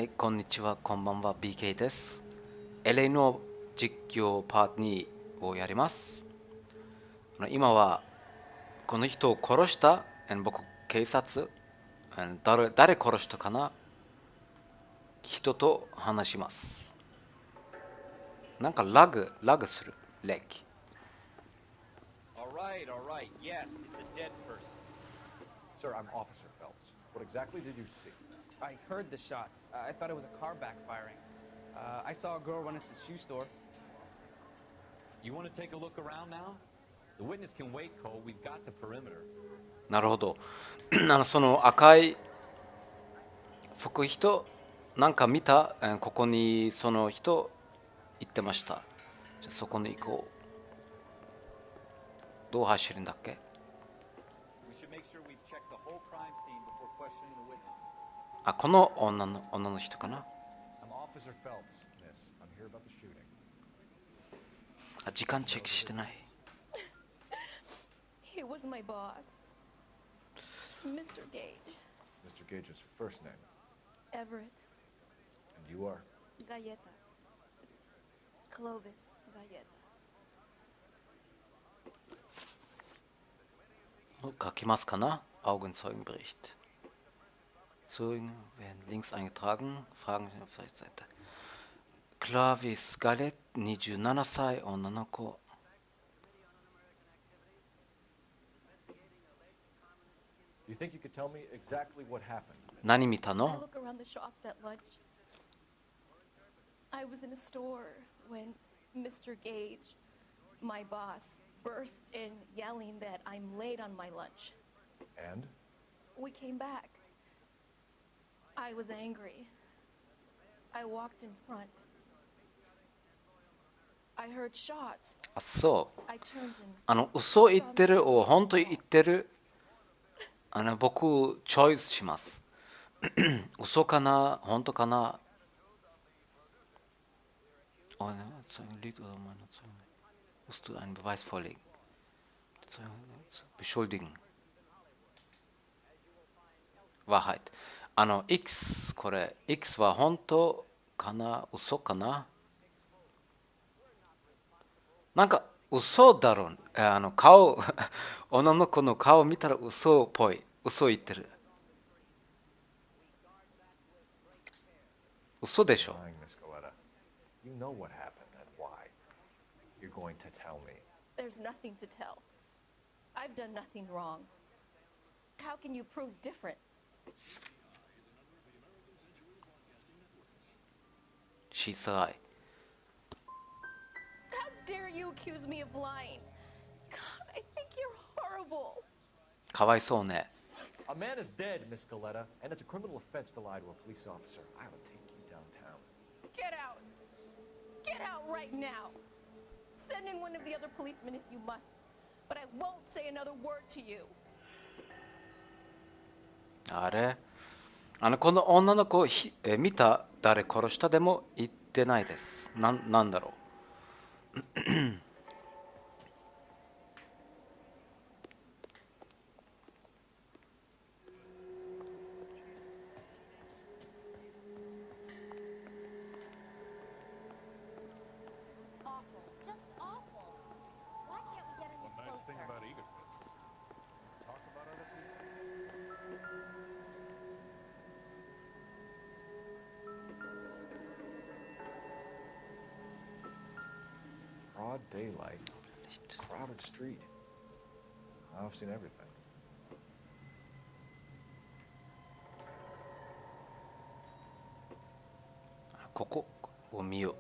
はい、こんにちは、こんばんは、BK です。LA の実況パート2をやります。今はこの人を殺した僕、警察、誰殺したかな人と話します。なんかラグする。レッキ。All right, yes, it's a dead person. Sir, I'm Officer Phelps. What exactly did you see? I heard the shots. I thought it was a car backfiring. I saw a girl run at the shoe store. You want to take a look around now? The witness can wait, Cole. We've got the perimeter. なるほど。その赤い服人、なんか見たここにその人言ってました。じゃあそこに行こう。どう走るんだっけ We should make sure we've checked the whole crime scene before questioning the witness. あ、この女の人かな I'm Officer Phelps, miss. I'm here about the shooting. あ、時間チェックしてない。He was my boss, Mr. Gage. Mr. Gage's first name. Everett. And you are? Galleta. Clovis Galleta. 書きますかな Augenzeugenbericht. Zeugen werden links eingetragen. Fragen auf der Seite. Clovis Gallet, 27歳、女の子。Do you think you could tell me exactly what happened? 何見た I の look around the shops at lunch. I was in a store when Mr. Gage, my boss, bursts in yelling that I'm late on my lunch. And? We came back. I was angry. I walked in front. I heard shots. あ、そう。 I turned and 嘘言ってるを本当に言ってる。僕、チョイスします。嘘かな本当かな Lügt oder meine Zeugen. Musst du einen Beweis vorlegen. Beschuldigen. Wahrheit. X、これ、X は本当かな嘘かななんか嘘だろう。顔、女の子の顔見たら嘘っぽい。嘘言ってる。嘘でしょ Lying, Miss Galetta. You know what happened and why. You're going to tell me. there's nothing to tell. I've done nothing wrong. How can you prove different? She's right. How dare you accuse me of lying? God, I think you're horrible. かわいそうね。 A man is dead, Miss Galetta, and it's a criminal offense to lie to a police officer. I will take you downtown. Get out. Get out right now. Send in one of the other policemen if you must, but I won't say another word to you. あれこの女の子見た誰殺したでも言ってないです。なんだろう Awful. Just awful. Why can't we get any One nice thing closer? about egotists is talk about other people. Broad daylight. Crowded street. I've seen everything. ここを見よう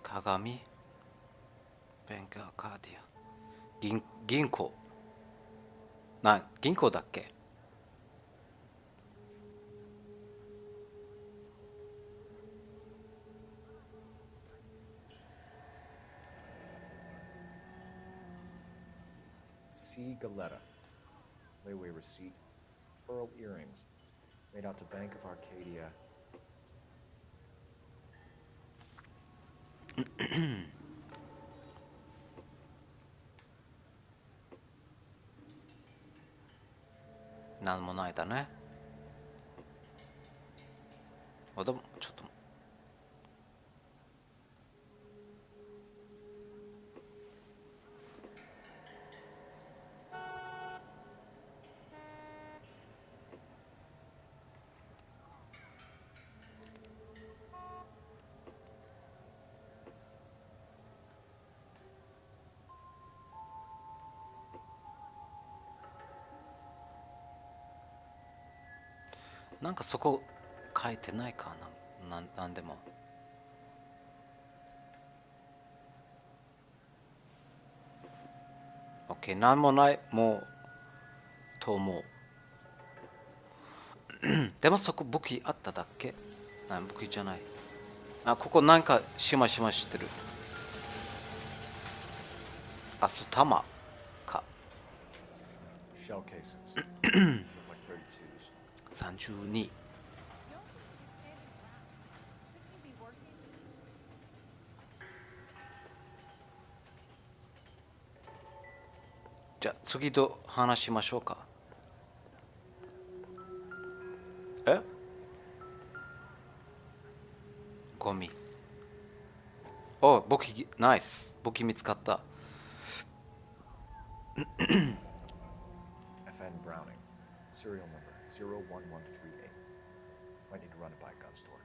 鏡ベンクアカーディア銀行銀行だっけ C. Galetta. Layaway receipt. Pearl earrings. Made out to Bank of Arcadia. なんもないだね。でもちょっとなんかそこ書いてないかな、なんでも。OK、なんもない、もう、と思う。でもそこ武器あっただっけ？武器じゃない。あ、ここなんかしましてる。あ、そう、弾か。Shell cases. These look like 32s. 32。じゃあ次と話しましょうか。え？ゴミ。お、武器、ナイス。武器見つかった。FN Browning. Serial number 01138. Might need to run it by a gun store.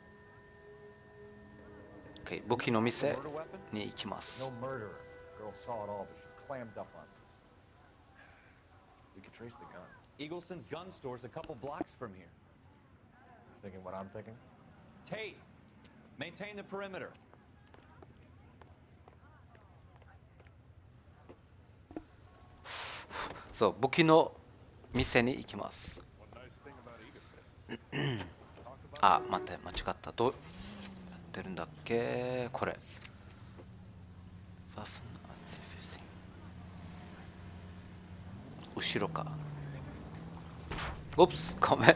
OK、武器の店 Murder weapon? に行きます。 No murderer. Girl saw it all, but she clammed up on it. We could trace the gun. Eagleson's gun store's a couple blocks from here. Thinking what I'm thinking? Tate, maintain the perimeter. そう、武器の店に行きます。 One nice thing about Edith is あ、待って、間違った。どうやってるんだっけこれ。後ろか。オプス、ごめん。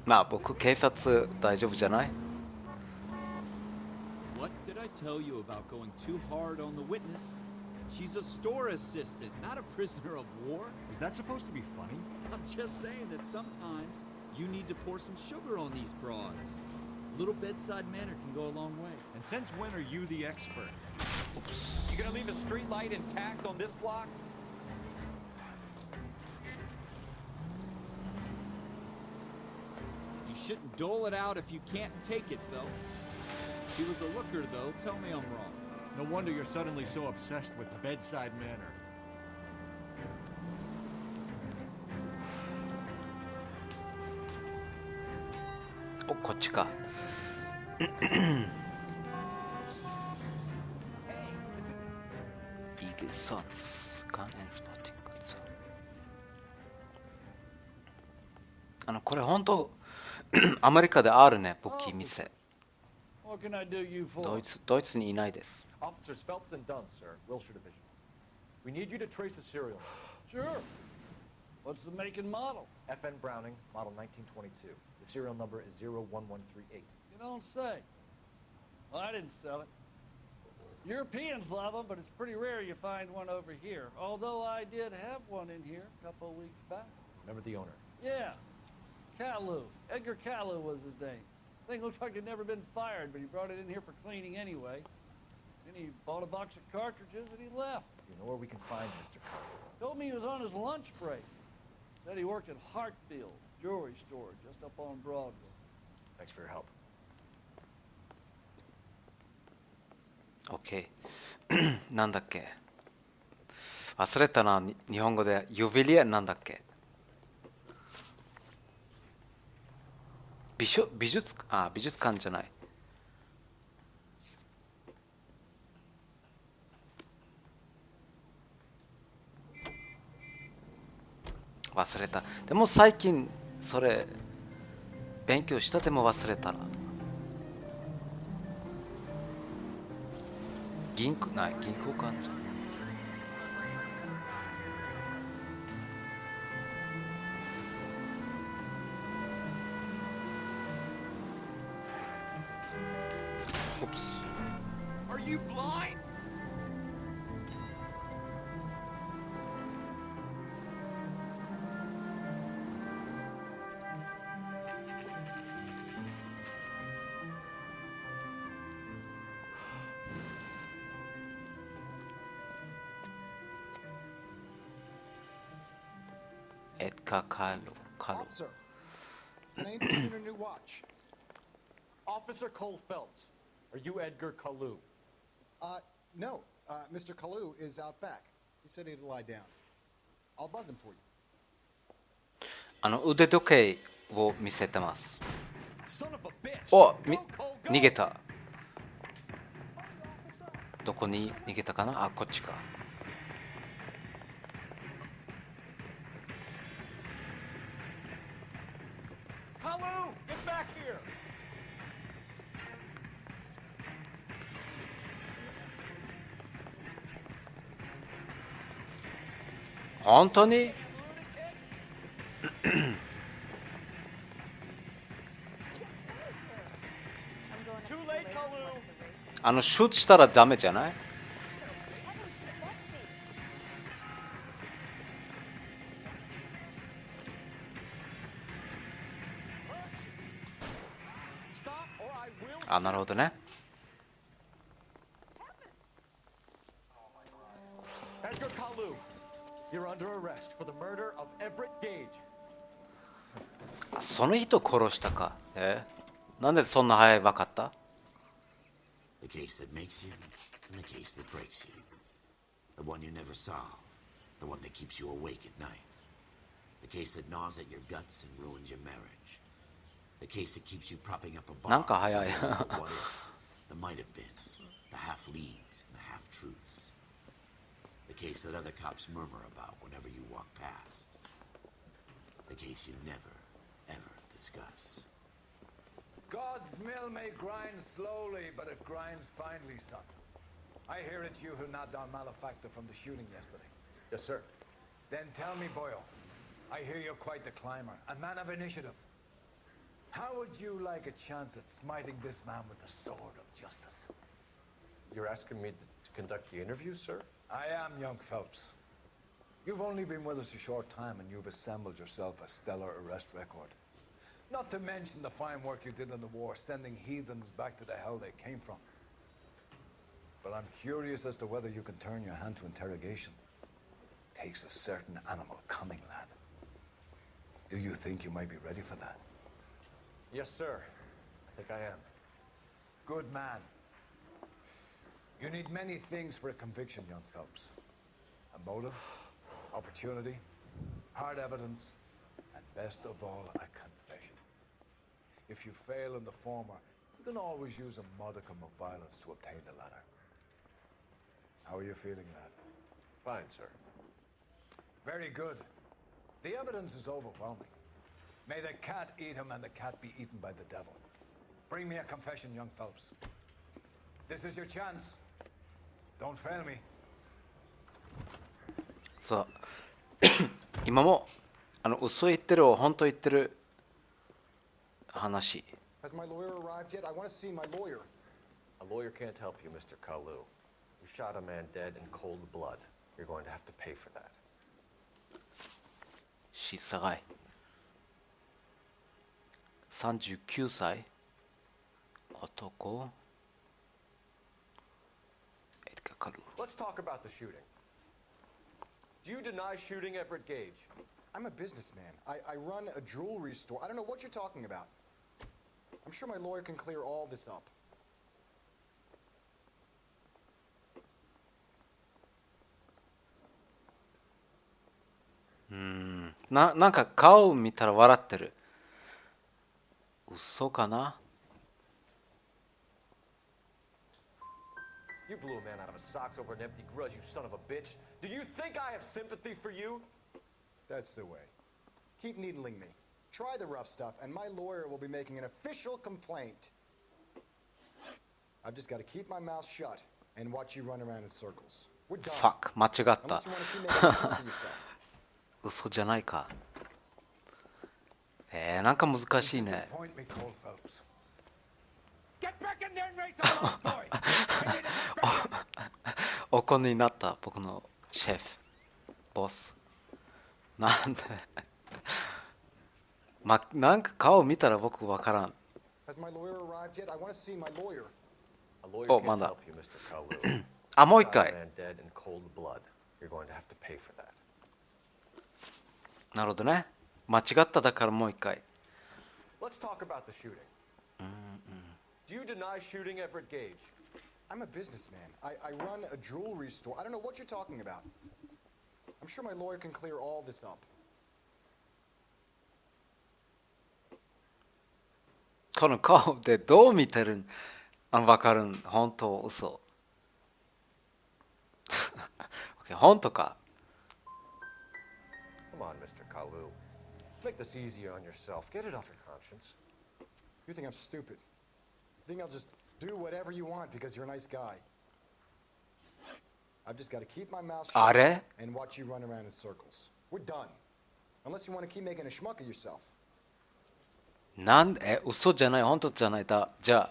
まあ僕警察大丈夫じゃない？ What did I tell you about going too hard on the witness? She's a store assistant, not a prisoner of war. Is that supposed to be funny? I'm just saying that sometimes you need to pour some sugar on these broads. A little bedside manner can go a long way. And since when are you the expert? You gonna leave a street light intact on this block? You shouldn't dole it out if you can't take it, Phelps. He was a looker, though. Tell me I'm wrong. No wonder you're suddenly so obsessed with bedside manner. お、こっちか。イーグルソンズ、ガンエンスポーティング。これ本当アメリカであるね、武器店。 What can I do you for? ドイツにいないです。 Officers Phelps and Dunn, sir. Wilshire Division. We need you to trace a serial number. Sure. What's the make and model? FN Browning, model 1922. The serial number is 01138. You don't say. Well, I didn't sell it. Europeans love them, but it's pretty rare you find one over here. Although I did have one in here a couple of weeks back. Remember the owner? Yeah. Kalu. Edgar Kalu was his name. Thing looked like he'd never been fired, but he brought it in here for cleaning anyway. Then he bought a box of cartridges and he left. You know where we can find Mr. Carter? Told me he was on his lunch break. Said he worked at Hartfield jewelry store just up on Broadway. Thanks for your help. OK なんだっけ忘れたな、日本語で。ユビリエなんだっけ美術館じゃない。忘れた。でも最近それ勉強したでも忘れたら。銀行館じゃん。Are you blind? エッガー・カル Officer, an angel in her new watch. Officer Cole Phelps, are you Edgar Kalu? No. Mr. Kalu is out back. He said he'd lie down. I'll buzz him for you. 腕時計を見せてます。 Son of a bitch! お、 Go, Cole, go! 逃げた。どこに逃げたかな。あ、こっちか。Kalu, get back here! 本当に Too late, Kalu! シュートしたらダメじゃない？ Stop or I will あ、なるほどね。 Edgar Kalu, you're under arrest for the murder of Everett Gage. あ、その人殺したか。なんでそんな早い分かった？ The case that makes you, and the case that breaks you. The one you never solve, the one that keeps you awake at night. The case that gnaws at your guts and ruins your marriage. The case that keeps you propping up a bar. なんか早い。 The what ifs, the might have beens, the half leads, and the half truths. The case that other cops murmur about whenever you walk past. The case you never, ever discuss. God's mill may grind slowly, but it grinds finely, son. I hear it's you who knocked down Malefactor from the shooting yesterday. Yes, sir. Then tell me, Boyle, I hear you're quite the climber, a man of initiative. How would you like a chance at smiting this man with the sword of justice? You're asking me to conduct the interview, sir? I am, young Phelps. You've only been with us a short time, and you've assembled yourself a stellar arrest record. Not to mention the fine work you did in the war, sending heathens back to the hell they came from. But I'm curious as to whether you can turn your hand to interrogation. Takes a certain animal cunning, lad. Do you think you might be ready for that? Yes, sir. I think I am. Good man. You need many things for a conviction, young Phelps. A motive, opportunity, hard evidence, and best of all, a confession. If you fail in the former, you can always use a modicum of violence to obtain the latter. How are you feeling, lad? Fine, sir. Very good. The evidence is overwhelming. May the cat eat him and the cat be eaten by the devil. Bring me a confession, young Phelps. This is your chance. Don't fail me. そう。今も嘘言ってるを本当言ってる話。 Has my lawyer arrived yet? I want to see my lawyer. A lawyer can't help you, Mr. Kalu. You shot a man dead in cold blood. You're going to have to pay for that. 失がい。39歳。男。Let's talk about the shooting. Do you deny shooting Everett Gage? I'm a businessman. I run a jewelry store. I don't know what you're talking about. I'm sure my lawyer can clear all this up. なんか顔を見たら笑ってる。嘘かな？ You blew a man out of his socks over an empty grudge, you son of a bitch. Do you think I have sympathy for you? That's the way. Keep needling me. Try the rough stuff, and my lawyer will be making an official complaint. I've just got to keep my mouth shut and watch you run around in circles. We're done. Fuck, 間違った。 Unless you want to see me make a fool of yourself. 嘘じゃないか。なんか難しいね。 Disappoint me, Cole Phelps. Get back in there and race a long story. I need a confession. おこになった僕のシェフ、ボス。なんでなんか顔見たら僕わからん。 Has my lawyer arrived yet? I want to see my lawyer. A lawyer Oh, can't manda. help you, Mr. Kalu. あ、もう一 Shot a 回。 man dead in cold blood. You're going to have to pay for that. なるほどね。間違っただからもう一回。 Let's talk about the shooting. Do you deny shooting Everett Gage? I'm a businessman. I run a jewelry store. I don't know what you're talking about. I'm sure my lawyer can clear all this up. この顔でどう見てるんわかるん本当嘘OK 本当か Come on, Mr. Kalu. Make this easier on yourself. Get it off your conscience. You think I'm stupid? You think I'll just do whatever you want because you're a nice guy? I've just got to keep my mouth あ shut れ and watch you run around in circles. We're done. Unless you want to keep making a schmuck of yourself. なんで嘘じゃない本当じゃないだじゃ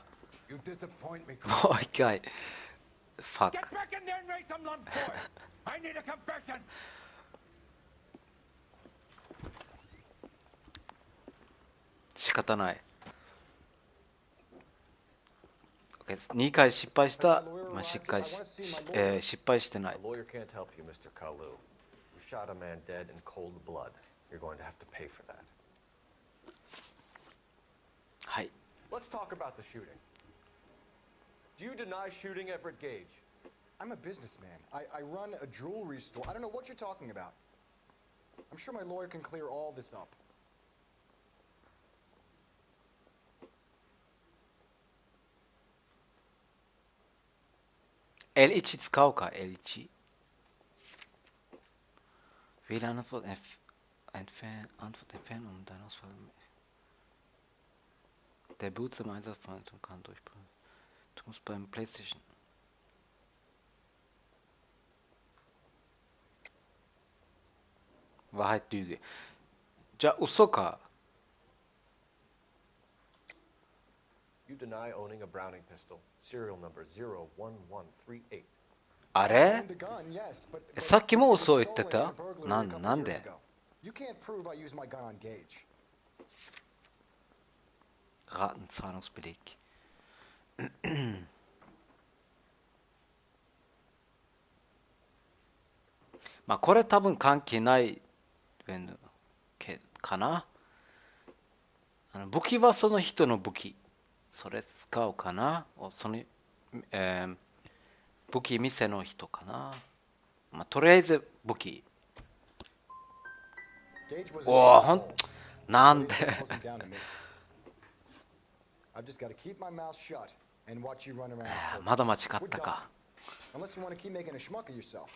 You disappoint me, あもう一回 Fuck Get back in there and raise some lumps, boy! I need a confession! 仕方ない OK 2回失敗したまあ失敗してない A lawyer can't help you, Mr. Kalu. You shot a man dead in cold blood. You're going to have to pay for that. はい Let's talk about the shooting. Do you deny shooting Everett Gage? I'm a businessman. I run a jewelry store. I don't know what you're talking about. I'm sure my lawyer can clear all this up. L1 使おうか L1 Will Antwort entfernen um deinen Ausfall der Boot zum Einsatz von kann durchbringen. Du musst beim PlayStation Wahrheit Lüge じゃあ嘘か You deny owning a Browning pistol. Serial number 01138. あ I れ owned a gun, yes, but さっきも it was 嘘を言って stolen た in a burglary a な couple なん years で ago. You can't prove I used my gun on Gage. Ratenzahlungsbeleg まあこれ多分関係ないかな武器はその人の武器それ使うかなその、武器店の人かな、まあ、とりあえず武器 Gage was おお an ほん asshole. なんで But his death wasn't down to me. I've just got to keep my mouth shut and watch you run around. in circles. まだ間違っ We're た done. か Unless you want to keep making a schmuck of yourself.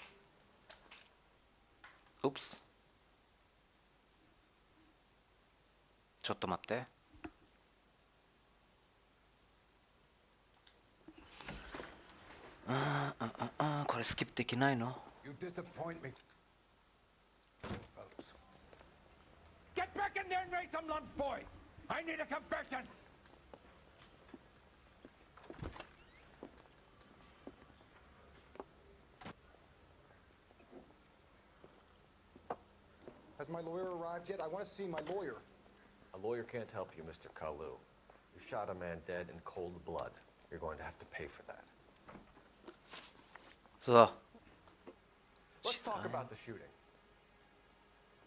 Oops ちょっと待ってこれスキップできないの You disappoint me. Fellas. Get back in there and raise some lumps, boy! I need a confession! Has my lawyer arrived yet? I want to see my lawyer. A lawyer can't help you, Mr. Kalu. You shot a man dead in cold blood. You're going to have to pay for that. そうだ Let's talk about the shooting.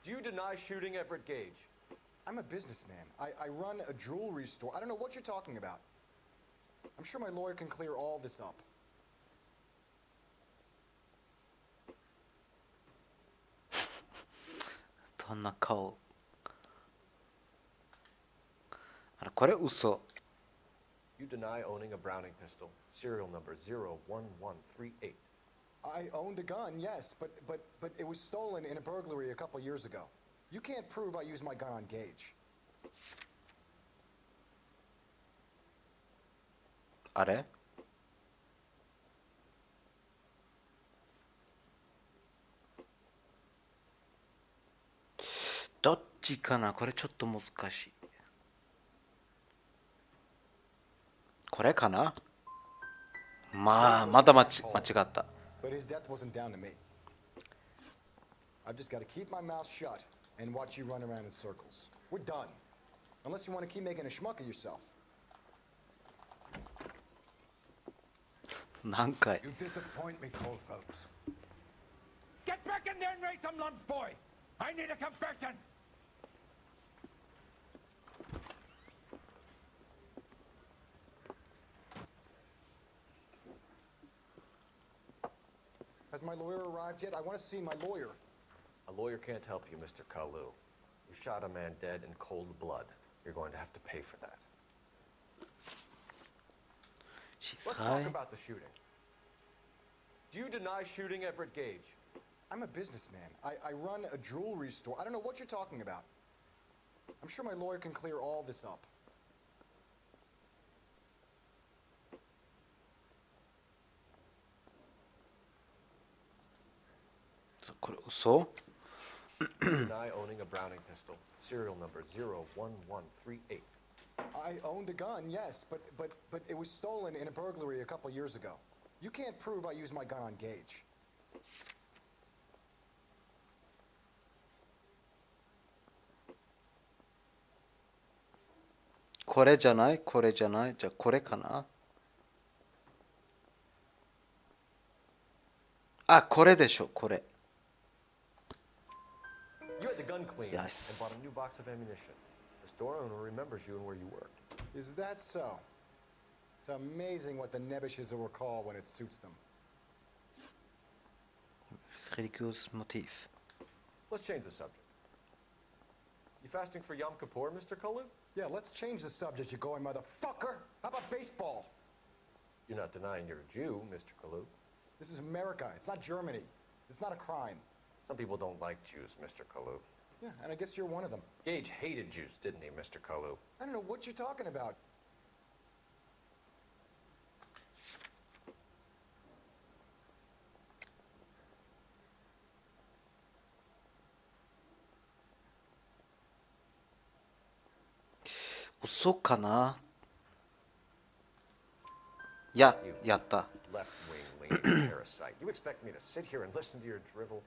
Do you deny shooting Everett Gage? I'm a businessman. I run a jewelry store. I don't know what you're talking about. I'm sure my lawyer can clear all this up. どんな顔あれこれ嘘 You deny owning a Browning pistol. Serial number 01138. I owned a gun, yes, but it was stolen in a burglary a couple years ago. You can't prove I used my gun on Gage. あれどっちかなこれちょっと難しいこれかなまあまだ間違った But his death wasn't down to me. I've just got to keep my mouth shut and watch you run around in circles. We're done. Unless you want to keep making a schmuck of yourself. 何回 You disappoint me, cold fellas. Get back in there and raise some lumps, boy! I need a confession! Has my lawyer arrived yet? I want to see my lawyer. A lawyer can't help you, Mr. Kalu. You shot a man dead in cold blood. You're going to have to pay for that. She's Let's high. talk about the shooting. Do you deny shooting Everett Gage? I'm a businessman. I run a jewelry store. I don't know what you're talking about. I'm sure my lawyer can clear all this up.これ嘘? You deny owning a Browning pistol, serial number 01138. I owned a gun, yes, but it was stolen in a burglary a couple years ago. You can't prove I used my gun on Gage. Kore じゃないこれじゃないじゃあこれかなあ、これでしょ、これ。 You had the gun cleaned Yes. and bought a new box of ammunition. The store owner remembers you and where you worked. Is that so? It's amazing what the Nebbishes will recall when it suits them. Religiös Motiv. Let's change the subject. You fasting for Yom Kippur, Mr. Kalu? Yeah, let's change the subject, you going motherfucker. How about baseball? You're not denying you're a Jew, Mr. Kalu. This is America. It's not Germany. It's not a crime. Some people don't like Jews, Mr. Kalu. Yeah, and I guess you're one of them. Gage hated Jews, didn't he, Mr. Kalu? I don't know what you're talking about. Uso かなやった Left-wing leaning parasite. You expect me to sit here and listen to your drivel?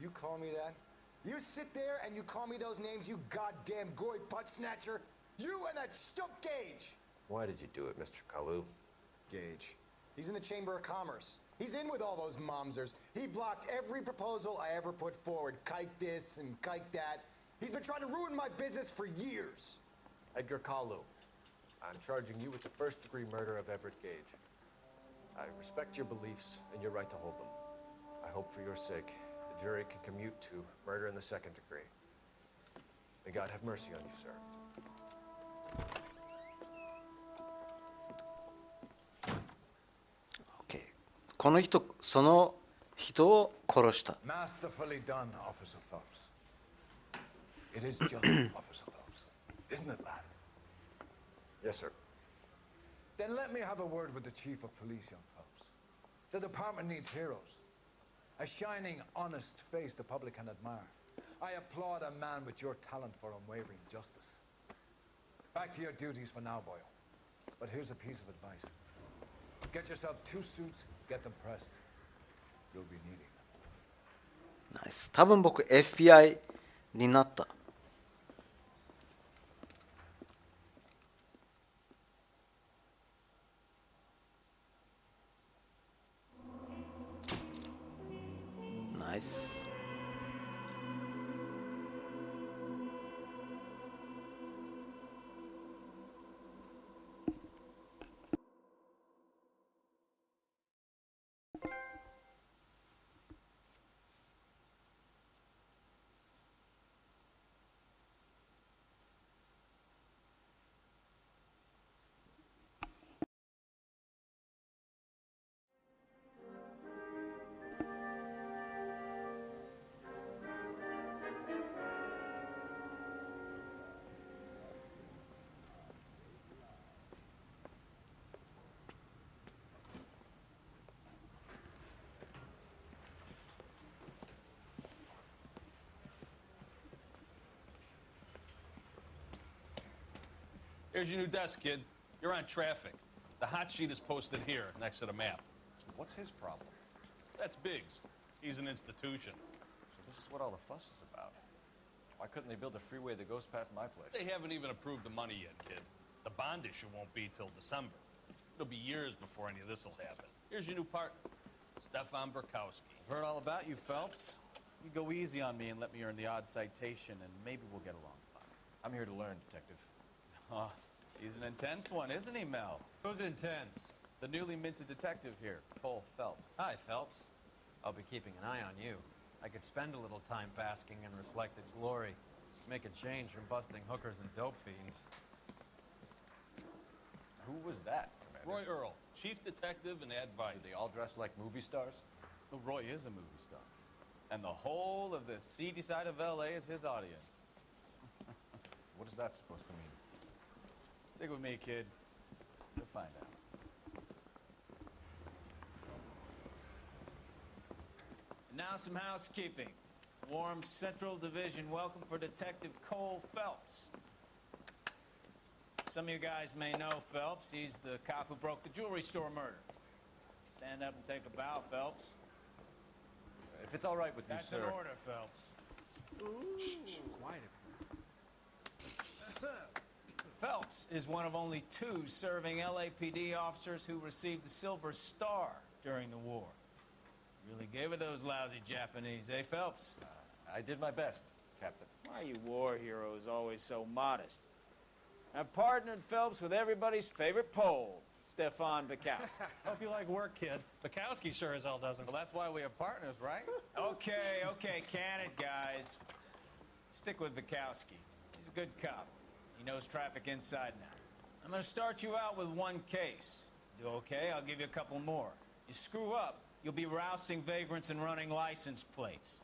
You call me that? You sit there and you call me those names, you goddamn goy putt snatcher? You and that stump Gage! Why did you do it, Mr. Kalu? Gage. He's in the Chamber of Commerce. He's in with all those momsers. He blocked every proposal I ever put forward. Kike this and kike that. He's been trying to ruin my business for years. Edgar Kalu, I'm charging you with the first-degree murder of Everett Gage. I respect your beliefs and your right to hold them. I hope for your sake the jury can commute to murder in the second degree. May God have mercy on you, sir. Okay. この人、その人を殺した。 Masterfully done, Officer Phelps. It is just, Officer Phelps. Isn't it, lad? Yes, sir. Then let me have a word with the Chief of Police, young Phelps. The department needs heroes. A shining, honest face the public can admire. I applaud a man with your talent for unwavering justice. Back to your duties for now, boyo. But here's a piece of advice. Get yourself 2 suits, get them pressed. You'll be needing them. ナイス。多分僕 FBI になった。ナイス。Here's your new desk, kid. You're on traffic. The hot sheet is posted here, next to the map. What's his problem? That's Biggs. He's an institution. So this is what all the fuss is about. Why couldn't they build a freeway that goes past my place? They haven't even approved the money yet, kid. The bond issue won't be till December. It'll be years before any of this will happen. Here's your new partner, Stefan Burkowski. I've heard all about you, Phelps. You go easy on me and let me earn the odd citation, and maybe we'll get along fine. I'm here to learn, Detective. Oh, he's an intense one, isn't he, Mel? Who's intense? The newly minted detective here, Cole Phelps. Hi, Phelps. I'll be keeping an eye on you. I could spend a little time basking in reflected glory. Make a change from busting hookers and dope fiends. Who was that, Commander? Roy Earl, chief detective and advice. Do they all dress like movie stars? Well, Roy is a movie star. And the whole of the seedy side of L.A. is his audience. What is that supposed to mean? Stick with me, kid. You'll find out. Now some housekeeping. Warm Central Division welcome for Detective Cole Phelps. Some of you guys may know Phelps. He's the cop who broke the jewelry store murder. Stand up and take a bow, Phelps. If it's all right with you, That's sir. an order, Phelps. Shh, quiet. Phelps is one of only 2 serving LAPD officers who received the Silver Star during the war. Really gave it those lousy Japanese, eh, Phelps? I did my best, Captain. Why are you war heroes always so modest? I've partnered Phelps with everybody's favorite Pole, Stefan Bukowski. Hope you like work, kid. Bukowski sure as hell doesn't. Well, that's why we are partners, right? Okay, can it, guys. Stick with Bukowski. He's a good cop. He knows traffic inside and out. I'm going to start you out with 1 case. Do okay? I'll give you a couple more. You screw up, you'll be rousting vagrants and running license plates.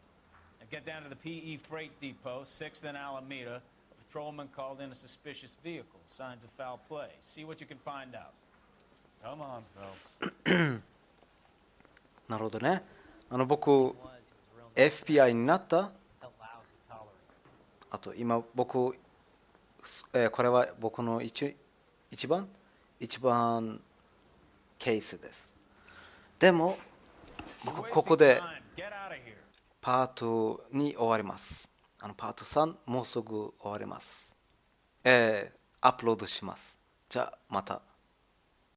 Now get down to the PE Freight Depot, 6th and Alameda. A patrolman called in a suspicious vehicle. Signs of foul play. See what you can find out. Come on, Phelps. なるほどね。僕 FBI になった。あと今僕、これは僕の一番ケースです。でも僕ここでパート2終わります。パート3もうすぐ終わります。アップロードします。じゃあまた。